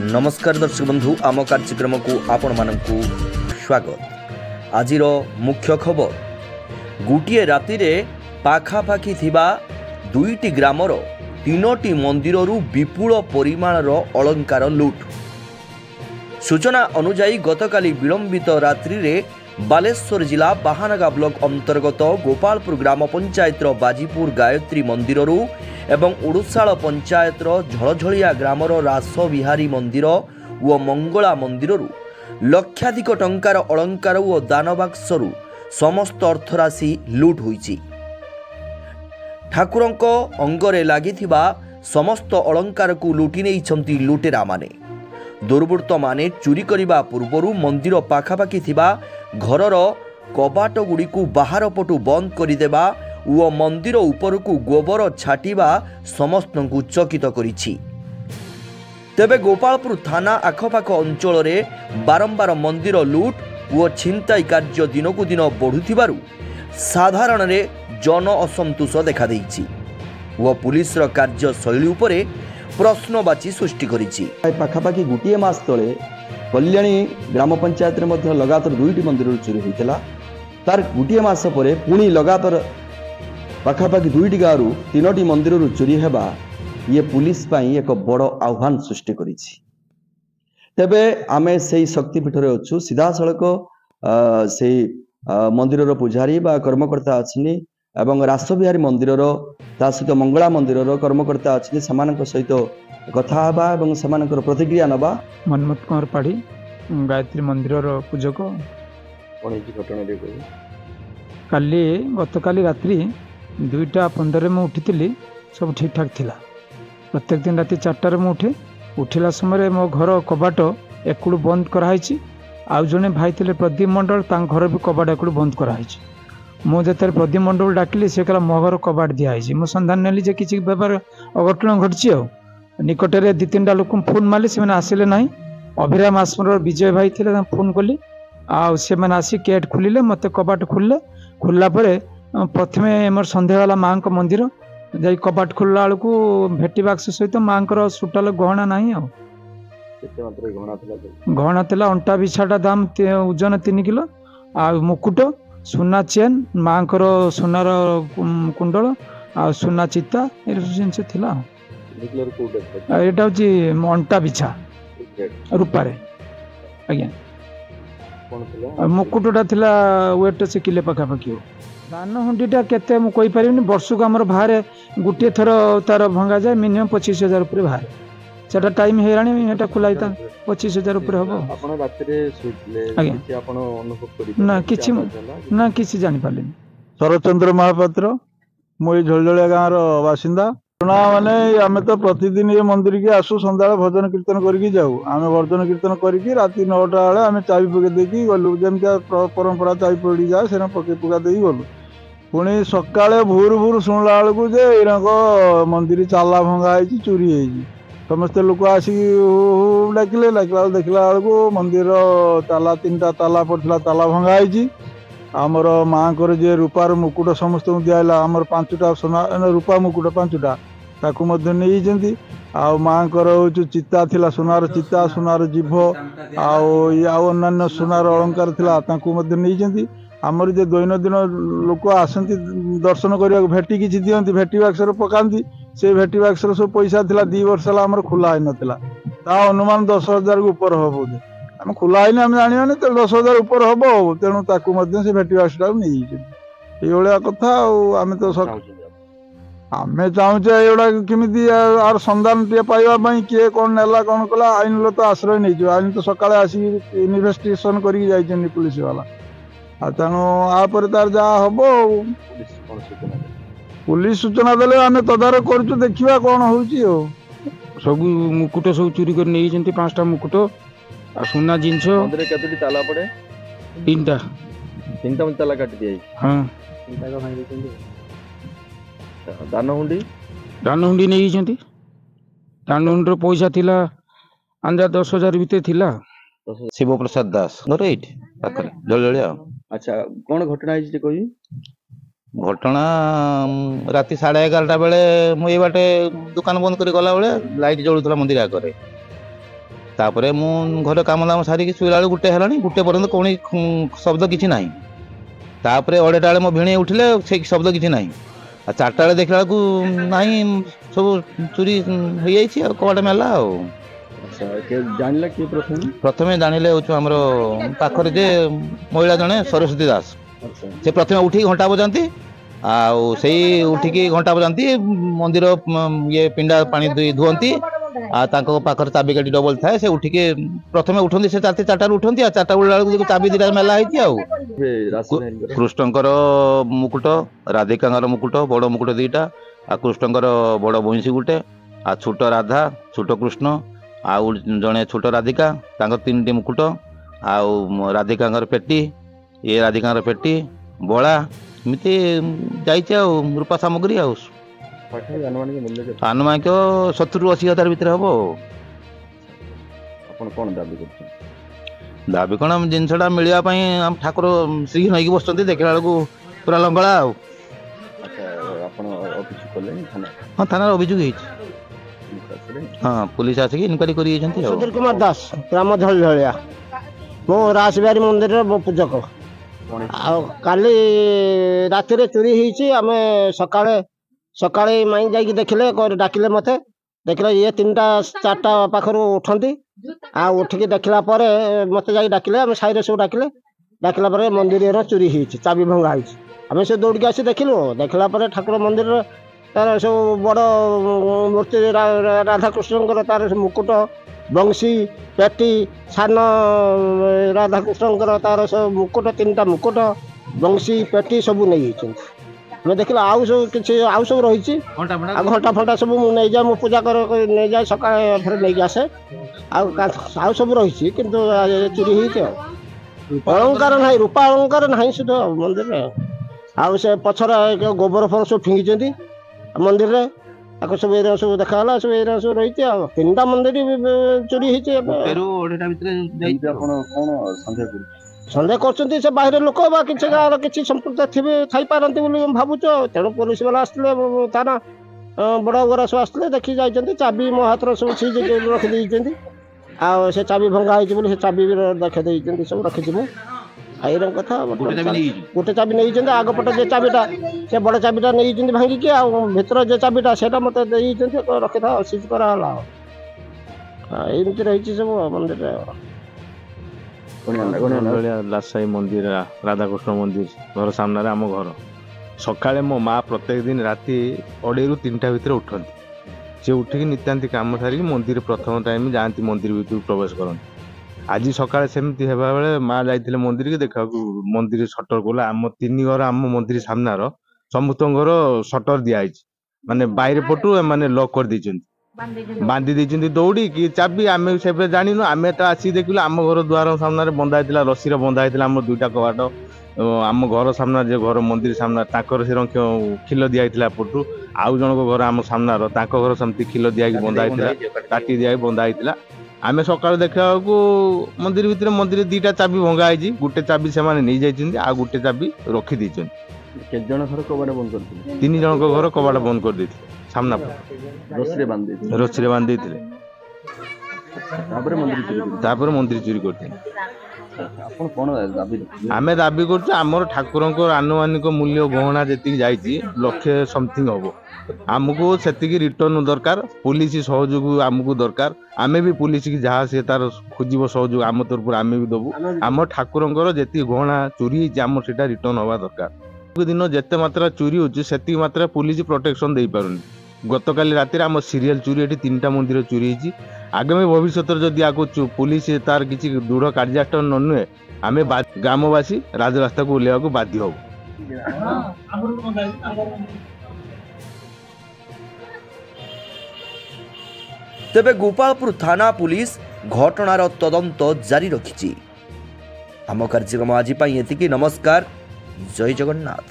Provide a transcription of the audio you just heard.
नमस्कार दर्शक बंधु आम कार्यक्रम को आपण मानकु स्वागत। आज मुख्य खबर गोटे राति पाखापाखि थिबा दुईटी ग्रामर तीनोटी मंदिररू विपुल परिमाणर अलंकार लुट। सूचना अनुजाई गतकाली विलंबित रात्रि रे बालेश्वर जिला बाहानगा ब्लॉक अंतर्गत गोपालपुर ग्राम पंचायतर बाजीपुर गायत्री मंदिररू एवं उड़ुशाल पंचायतर झलझलिया ग्रामर रासबिहारी मंदिर व मंगला मंदिररू लक्षाधिक टंकार अलंकार व दानबाक्सरू समस्त अर्थराशि लुट होईछि। ठाकुरंक अंगरे लागिथिबा समस्त अलंकार को लुटि नेइछंती लुटेरा माने। दुर्बृत्त माने चोरी करिबा पूर्वरु मंदिर पाखापाखि थिबा घरर कबाट गुड़िकु बाहर पटु बंद करिदेबा व मंदिर उपरकु गोबर छाटिबा समस्त को चकित करिछि। तेबे गोपालपुर थाना आखपाख अंचल रे बारंबार मंदिर लुट व छिनताई कार्य दिनकु दिन बढ़ुथिबारु साधारण रे जन असंतोष देखा देइछि व पुलिस रो कार्यशैली उपरे प्रश्नवाची सृष्टि करिछि। पाखापाखि गोटे मास तले कल्याणी ग्राम पंचायत रे मध्य लगातार दुईटी मंदिर चोरी होइतला। तार गोटे मास परे पुणी लगातार पाखापाखि दुईटी गाँव तीनोटी मंदिर चोरी हेबा ये पुलिस पाई एक बड़ आह्वान सृष्टि करिछि। तेबे आमे सेई शक्तिपीठ रे अछु सीधा सड़क सेई मंदिर पुजारी बा कर्मकर्ता अछि एवं रासबिहारी मंदिर ता सहित मंगला मंदिर कर्मकर्ता अच्छे सहित कथा हवा एवं सेमानकर प्रतिक्रिया नबा। मनमत कुमार पाढ़ी गायत्री मंदिर पूजक काली गतकाली रात्रि 2:15 में उठी सब ठीक ठाक थिला। प्रत्येक दिन राति 4टार में उठिला समय मो घर कबाट एकड़ू बंद कराई। आउ जड़े भाई थे प्रदीप मंडल घर भी कबाट एकड़ू बंद कराई। मुझे प्रदीप मंडल डाकिली से कहला मो घर कबाट दिखाई। मुझे सन्धान नेली जे किसी बेपार अघटन घटी। निकट में 2-3टा लोक फोन मारे से आसिले ना। अभिराम आश्रम विजय भाई थे फोन कली से आसी गेट खोलिले मत कबाट खोलिले। खोलला प्रथम मोर सन्देह वाला माँ मंदिर जा कबाट खोलला बेलू भेटी बाक्स सहित माँ सुटाल गहना ना। गहना था अंटा बिछाटा दाम ओजन 3 किलो आ मुकुट सुना चेन माँ सुनार कुंडल आ सुना चिता ये जिनस यहाँ हूँ अंटा बिछा रूपारे आज्ञा मुकुटा थिला वेट से किले पखापाखि हो। दान हुंडीटा केते मु कहि परिबिनी वर्ष को हमर बाहर गुटे थर तार भंगा जाए मिनिमम 25,000 ऊपर बाहर सेटा टाइम हेराणी एटा खुलाइता 25,000 ऊपर हबो। आपण रात रे सुतले किछि आपण अनुभव करि ना किछि जानि पालेनी। शरचंद्र महापात्र मु झलझलिया गाँव रो बासिंदा। माने आमे तो प्रतिदिन ये मंदिर के आसु संध्या भजन कीर्तन करके जाऊ। आमे भजन कीर्तन करके राति 9टा बेले आमे चाबी पके देकी गलु जेमती परंपरा चाबी पड़ी जाए से पके पुका देई गलु। पुणी सकाळे भोर भोर शुणला बेलू जे इरक मंदिर चाला भंगा है चोरी है। समस्ते लोक आसिक डाकिले डाकला देखला बेलू मंदिर ताला 3टा ताला पड़ता ताला भंगा है। आमर माँ को जे रूपार मुकुट समस्त दिहला आमर 5टा सोना रूपा मुकुट 5टा ताकू नहीं। आ माँ को चिता थिला सोनार चिता सुनार जीभ आन्य सुनार अलंकार थिला ताकू नहीं। आमर जे दैनंदिन लोक आसती दर्शन करने भेटी किसी दिखती भेटी बाक्सर पकाती से भेटी बाक्सर सब पैसा थिला 2 वर्ष है खोला ही नाला ता अनुमान 10,000 ऊपर हम बोधे आम खोला ही आम जाना तो 10,000 ऊपर हम तेणु ताकू से भेटी बाक्सटा नहीं ये कथा आम तो आम चाहूचे एगुड़ा केमी आर संधान टे पाइबा किए कौन नेला कौन कला आईन तो आश्रय नहीं आईन तो सकाଳେ आसिक इन्वेस्टिगेशन कर पुलिस वाला तेणु आपर तार जहाँ हम पुलिस सूचना देले आम तदारख कर देखा कौन हो सब मुकुट सब चोरी कर नहीं 5टा मुकुट आ सुना जिनस केतोटी ताला पड़े 3टा ताला काट दिया। हाँ दान हुंडी नहीं दान हुंडी पैसा थिला अंजा 10,000 भीतर थिला। शिव प्रसाद दास घर ये जलजलिया। अच्छा कौन घटना है घटना राति 11:30 बेले मुझे बाटे दुकान बंद कर गला बेले लाइट जलुला मंदिर आगे तापर मु घर काम दाम सारिक शुला बेलू गोटे है गोटे पर्यटन कौन शब्द किसी ना तापर 2:30 बेले मो भिणे उठिले से शब्द किसी ना 4टा बेले देखला बेलू ना सब चोरी हो जाए कबाट मेला जानिला कि प्रथम जानिले आमर पाखरे जे महिला जने सरस्वती दास से प्रथम उठी घंटा बजाती से उठिकी घंटा बजाती मंदिर ये पिंडा पानी धुअंती पाखर चाबी काटी डबल थाए से उठिके प्रथम उठती से 4टा उठती 4टा बेलू चाबी 2टा मेला होती कृष्णकर मुकुट राधिका मुकुट बड़ मुकुट 2टा कृष्णकर बड़ बंशी गुटे छोट राधा छोट कृष्ण आउ जड़े छोट राधिका 3टी मुकुट आउ राधिका पेटी ये राधिका पेटी बड़ा एमती जाइए रूपा सामग्री आनुमानिक 70-80 हजार भितर हम दाबी कौन जिनसा मिलवाई आम ठाकुर श्री नईकी बस देखला बेलू पूरा लंगला हाँ थाना अभियोग हाँ पुलिस आसिक इनक्वारी कर सुधीर कुमार दास ग्राम झलझलिया मो रासबिहारी मंदिर पूजक काली राति चोरी होती आम सकाळे माई जाकि देखिले डाकिले मते देखिले ये 3टा 4टा पाखर उठती उठिकी देखला मत जा डाकिले आम साई सब डाकिला मंदिर चोरी होती चाबी भंगा होती आम से दौड़ आसी देखिलु देखला ठाकुर मंदिर तार सब बड़ मूर्ति राधाकृष्ण तार मुकुट बंशी पेटी सान राधाकृष्ण तार सब मुकुट 3टा मुकुट बंशी पेटी सब नहीं मैं देखला आउ सब किसी आउ सब रही घंटा फंटा सब नहीं जाए मु पूजा कर नहीं जाए सका फिर नहीं आसे आउ सब रही किंतु चोरी होती अलंकार ना रूपा अलंकार ना सुध मंदिर आउ से पछर गोबर फल सब फिंगी मंदिर रे सब एरिया सब देखा सब एरिया सब रही 3टा मंदिर चोरी होती सन्देह कर बाहर लोक किसी गाँव किसी संपर्क थे थी पारती भावुच तेणु पुलिस वाला आसते थाना बड़ गोरा सब आसते देखी जाइए चाबी मो हाथ सब सीज रखी से चाबी भंगा हो चाबी देखी सब रखी आईर कथा गोटे चाबी नहीं आगपटे जो चाबीटा से बड़ चाबीटा नहीं भांगिकी भर जो चाबीटा से मत रखी था सीज कराला एमती रही सब मंदिर लासाई मंदिर राधाकृष्ण मंदिर घर सामने आम घर सकाଳେ मो माँ प्रत्येक दिन राति 2:30 ରୁ 3ଟା ଭିतर उठती से उठिकी नित्यांति काम सारिक मंदिर प्रथम टाइम जाती मंदिर भर प्रवेश करती आज सकाଳେ सेमती हेबा बेले माँ जाइथिले मंदिर के देखा मंदिर सटर खोला आम 3 घर आम मंदिर सामनार समस्त घर सटर दिखाई माने बाहर पटु माने लॉक कर देइछन्ति बांधी देइछन्ति दौड़ी कि चाबी आम से जानिनु आम तो आसी देखिलु आम घर द्वार सामने बंधा होता रसी बंधा होता आम 2टा कबाट आम घर सामना जो घर मंदिर सामना ताकर से खिल दिया पटु आउ जनक घर आम सामनार घर सेमती खिल दिया बंधा होता काटी दिया बंधा होता आम सका देखा मंदिर भितर मंदिर 2टा चाबी भंगा है गोटे चाबी से नहीं जाइए आ गोटे चाबी रखी 3 जन घर कबाड़ बंद कर देते सामना रस्सी बांधी मंदिर चोरी करते आम दाबी कर ठाकुर आनुमानिक मूल्य गहना जी जाइए 1,00,000 समथिंग हम आमको से रिटर्न दरकार पुलिस सहयोग आमको दरकार आमे भी पुलिस की जहाँ से तार खोज सहयोग आम तरफ आम भी दबू आम ठाकुर जी गहना चोरी आम से रिटर्न हवा दरकार दिन जिते मात्रा चोरी होती मात्रा पुलिस प्रोटेक्शन दे पारुनी गत काली राति आम सीरियल चोरी ये 3टा मंदिर चोरी होती आगामी भविष्य जदि आगे पुलिस तार किसी दृढ़ कार्यानुष्ठान न नुहे आम ग्रामवासी राजरास्ता को ओह्लैवा बाध्य हबु। तेबे गोपालपुर थाना पुलिस घटनार तदंत जारी रखिछि। आम कार्यक्रम आज एतिकी। नमस्कार, जय जगन्नाथ।